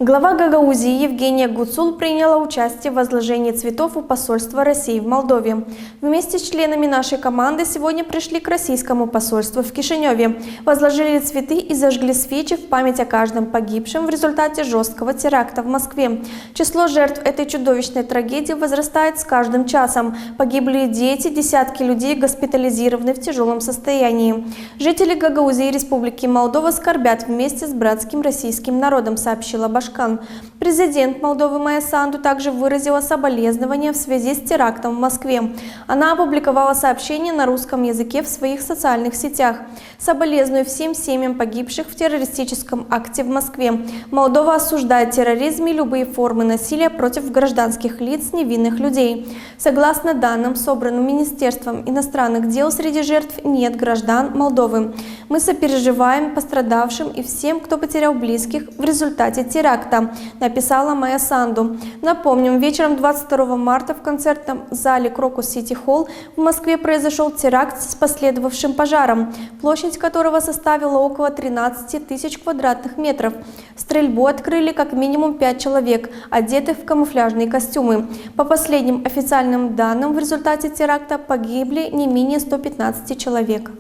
Глава Гагаузии Евгения Гуцул приняла участие в возложении цветов у посольства России в Молдове. Вместе с членами нашей команды сегодня пришли к российскому посольству в Кишиневе, возложили цветы и зажгли свечи в память о каждом погибшем в результате жесткого теракта в Москве. Число жертв этой чудовищной трагедии возрастает с каждым часом. Погибли дети, десятки людей госпитализированы в тяжелом состоянии. Жители Гагаузии и Республики Молдова скорбят вместе с братским российским народом, сообщила Башкан. Президент Молдовы Майя Санду также выразила соболезнования в связи с терактом в Москве. Она опубликовала сообщение на русском языке в своих социальных сетях. «Соболезную всем семьям погибших в террористическом акте в Москве. Молдова осуждает терроризм и любые формы насилия против гражданских лиц, невинных людей. Согласно данным, собранным Министерством иностранных дел, среди жертв нет граждан Молдовы. Мы сопереживаем пострадавшим и всем, кто потерял близких в результате теракта», написала Майя Санду. Напомним, вечером 22 марта в концертном зале Крокус Сити Холл в Москве произошел теракт с последовавшим пожаром, площадь которого составила около 13 тысяч квадратных метров. Стрельбу открыли как минимум 5 человек, одетых в камуфляжные костюмы. По последним официальным данным, в результате теракта погибли не менее 115 человек.